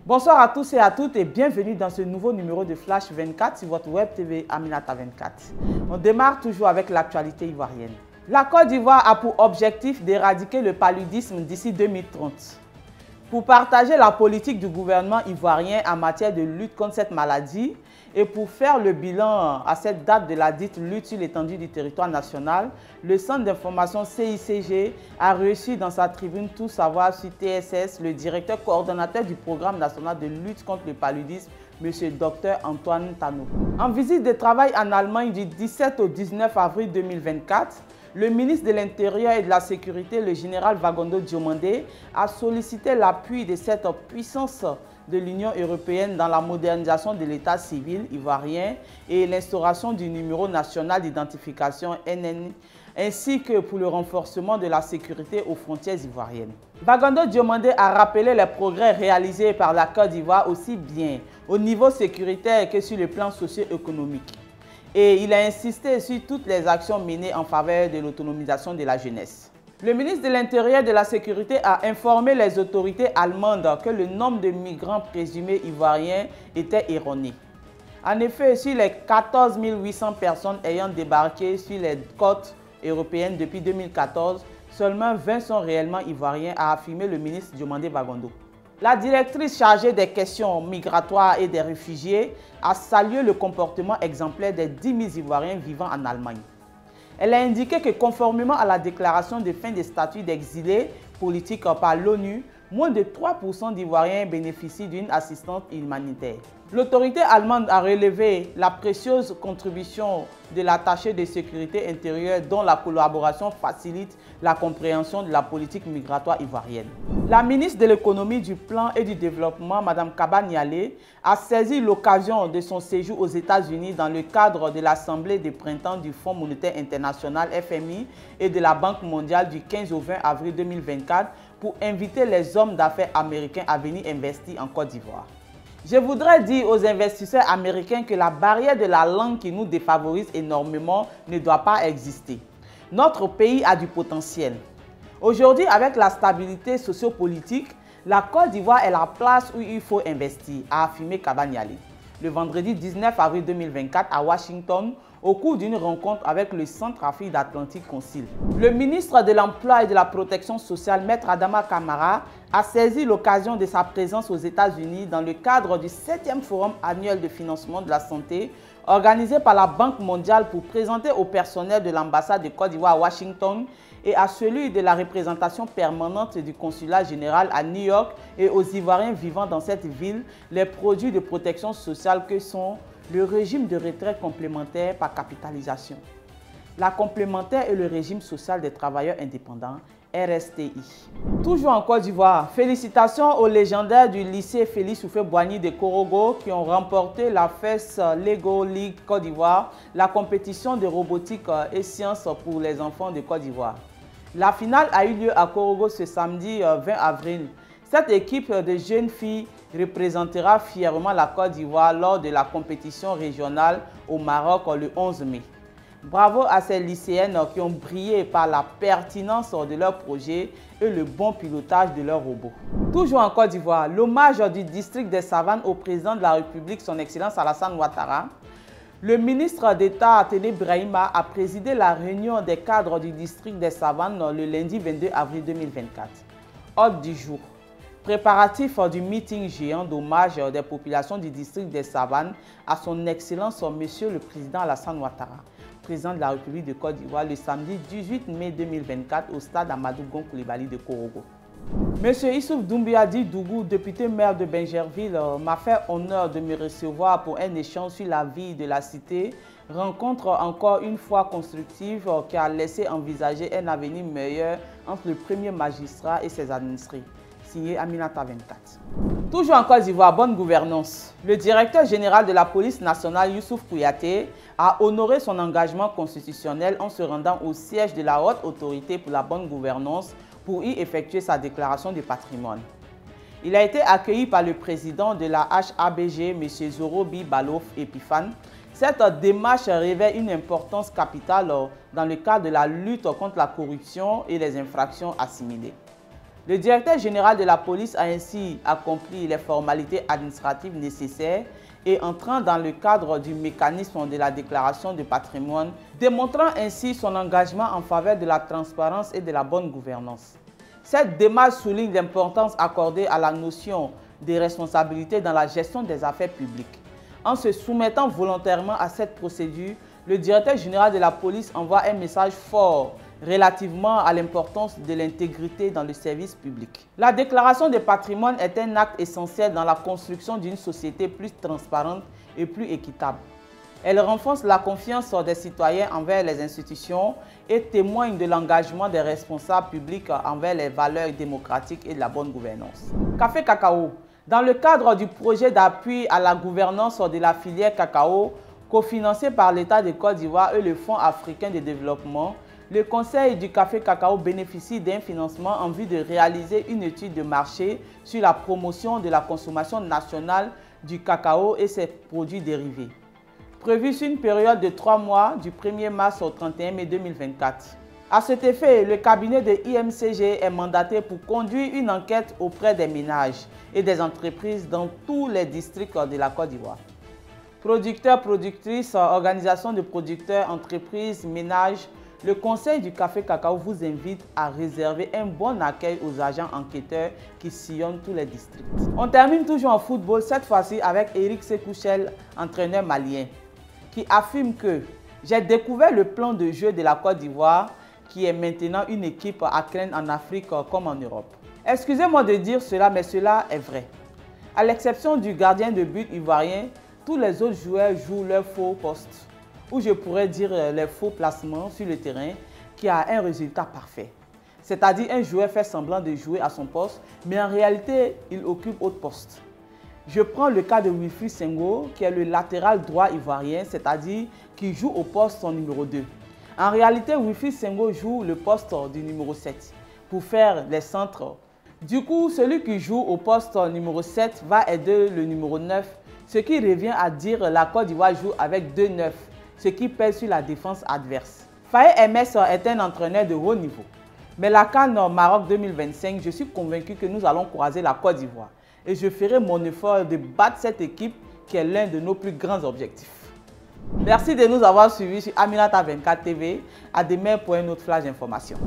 Bonsoir à tous et à toutes et bienvenue dans ce nouveau numéro de Flash 24 sur votre web TV Aminata 24. On démarre toujours avec l'actualité ivoirienne. La Côte d'Ivoire a pour objectif d'éradiquer le paludisme d'ici 2030. Pour partager la politique du gouvernement ivoirien en matière de lutte contre cette maladie et pour faire le bilan à cette date de la dite lutte sur l'étendue du territoire national, le Centre d'information CICG a reçu dans sa tribune Tout savoir sur TSS le directeur coordonnateur du programme national de lutte contre le paludisme, M. Dr Antoine Tano. En visite de travail en Allemagne du 17 au 19 avril 2024, le ministre de l'Intérieur et de la Sécurité, le général Vagondo Diomandé, a sollicité l'appui de cette puissance de l'Union européenne dans la modernisation de l'État civil ivoirien et l'instauration du numéro national d'identification NNI, ainsi que pour le renforcement de la sécurité aux frontières ivoiriennes. Vagondo Diomandé a rappelé les progrès réalisés par la Côte d'Ivoire aussi bien au niveau sécuritaire que sur le plan socio-économique. Et il a insisté sur toutes les actions menées en faveur de l'autonomisation de la jeunesse. Le ministre de l'Intérieur et de la Sécurité a informé les autorités allemandes que le nombre de migrants présumés ivoiriens était erroné. En effet, sur les 14 800 personnes ayant débarqué sur les côtes européennes depuis 2014, seulement 20 sont réellement ivoiriens, a affirmé le ministre Diomandé Vagondo. La directrice chargée des questions migratoires et des réfugiés a salué le comportement exemplaire des 10 000 Ivoiriens vivant en Allemagne. Elle a indiqué que conformément à la déclaration de fin des statuts d'exilés politiques par l'ONU, moins de 3% d'Ivoiriens bénéficient d'une assistance humanitaire. L'autorité allemande a relevé la précieuse contribution de l'attaché de sécurité intérieure dont la collaboration facilite la compréhension de la politique migratoire ivoirienne. La ministre de l'économie, du plan et du développement, Mme Kaba Nialé, a saisi l'occasion de son séjour aux États-Unis dans le cadre de l'Assemblée de printemps du Fonds monétaire international FMI et de la Banque mondiale du 15 au 20 avril 2024 pour inviter les hommes d'affaires américains à venir investir en Côte d'Ivoire. Je voudrais dire aux investisseurs américains que la barrière de la langue qui nous défavorise énormément ne doit pas exister. Notre pays a du potentiel. Aujourd'hui, avec la stabilité sociopolitique, la Côte d'Ivoire est la place où il faut investir, a affirmé Kaba Nialé le vendredi 19 avril 2024 à Washington au cours d'une rencontre avec le Centrafrique d'Atlantique Council. Le ministre de l'Emploi et de la Protection sociale, Maître Adama Kamara, a saisi l'occasion de sa présence aux États-Unis dans le cadre du 7e Forum annuel de financement de la santé organisé par la Banque mondiale pour présenter au personnel de l'ambassade de Côte d'Ivoire à Washington et à celui de la représentation permanente du consulat général à New York et aux Ivoiriens vivant dans cette ville les produits de protection sociale que sont le régime de retraite complémentaire par capitalisation, la complémentaire et le régime social des travailleurs indépendants, RSTI. Toujours en Côte d'Ivoire, félicitations aux légendaires du lycée Félix Houphouët-Boigny de Korogo qui ont remporté la FES Lego League Côte d'Ivoire, la compétition de robotique et sciences pour les enfants de Côte d'Ivoire. La finale a eu lieu à Korogo ce samedi 20 avril. Cette équipe de jeunes filles représentera fièrement la Côte d'Ivoire lors de la compétition régionale au Maroc le 11 mai. Bravo à ces lycéennes qui ont brillé par la pertinence de leur projet et le bon pilotage de leurs robots. Toujours en Côte d'Ivoire, l'hommage du district des Savanes au président de la République, son Excellence Alassane Ouattara. Le ministre d'État Téné Brahima a présidé la réunion des cadres du district des Savanes le lundi 22 avril 2024. Ordre du jour. Préparatif du meeting géant d'hommage des populations du district des Savanes à son Excellence Monsieur le Président Alassane Ouattara, président de la République de Côte d'Ivoire, le samedi 18 mai 2024 au stade Amadou Gon Coulibaly de Korogo. Monsieur Issouf Doumbouya-Di Dougou, député maire de Bingerville, m'a fait honneur de me recevoir pour un échange sur la vie de la cité, rencontre encore une fois constructive qui a laissé envisager un avenir meilleur entre le premier magistrat et ses administrés. Signé Aminata 24. Toujours en Côte d'Ivoire, bonne gouvernance. Le directeur général de la police nationale, Youssouf Kouyaté, a honoré son engagement constitutionnel en se rendant au siège de la haute autorité pour la bonne gouvernance pour y effectuer sa déclaration de patrimoine. Il a été accueilli par le président de la HABG, M. Zorobi Balof Epifan. Cette démarche révèle une importance capitale dans le cadre de la lutte contre la corruption et les infractions assimilées. Le directeur général de la police a ainsi accompli les formalités administratives nécessaires et entrant dans le cadre du mécanisme de la déclaration de patrimoine, démontrant ainsi son engagement en faveur de la transparence et de la bonne gouvernance. Cette démarche souligne l'importance accordée à la notion de responsabilité dans la gestion des affaires publiques. En se soumettant volontairement à cette procédure, le directeur général de la police envoie un message fort relativement à l'importance de l'intégrité dans le service public. La déclaration de patrimoine est un acte essentiel dans la construction d'une société plus transparente et plus équitable. Elle renforce la confiance des citoyens envers les institutions et témoigne de l'engagement des responsables publics envers les valeurs démocratiques et de la bonne gouvernance. Café Cacao. Dans le cadre du projet d'appui à la gouvernance de la filière cacao, cofinancé par l'État de Côte d'Ivoire et le Fonds africain de développement, le Conseil du café cacao bénéficie d'un financement en vue de réaliser une étude de marché sur la promotion de la consommation nationale du cacao et ses produits dérivés, prévue sur une période de 3 mois du 1er mars au 31 mai 2024. À cet effet, le cabinet de IMCG est mandaté pour conduire une enquête auprès des ménages et des entreprises dans tous les districts de la Côte d'Ivoire. Producteurs, productrices, organisations de producteurs, entreprises, ménages, le Conseil du café cacao vous invite à réserver un bon accueil aux agents enquêteurs qui sillonnent tous les districts. On termine toujours en football, cette fois-ci avec Eric Sekouchel, entraîneur malien, qui affirme que « J'ai découvert le plan de jeu de la Côte d'Ivoire qui est maintenant une équipe à craindre en Afrique comme en Europe. » Excusez-moi de dire cela, mais cela est vrai. À l'exception du gardien de but ivoirien, tous les autres joueurs jouent leur faux poste, ou je pourrais dire les faux placements sur le terrain qui a un résultat parfait. C'est-à-dire un joueur fait semblant de jouer à son poste, mais en réalité, il occupe autre poste. Je prends le cas de Wilfried Senghor, qui est le latéral droit ivoirien, c'est-à-dire qui joue au poste numéro 2. En réalité, Wilfried Senghor joue le poste du numéro 7 pour faire les centres. Du coup, celui qui joue au poste numéro 7 va aider le numéro 9, ce qui revient à dire la Côte d'Ivoire joue avec 2 9, ce qui pèse sur la défense adverse. Faye MS est un entraîneur de haut niveau. Mais la CAN Maroc 2025, je suis convaincu que nous allons croiser la Côte d'Ivoire. Et je ferai mon effort de battre cette équipe qui est l'un de nos plus grands objectifs. Merci de nous avoir suivis sur Aminata 24 TV. À demain pour un autre flash d'information.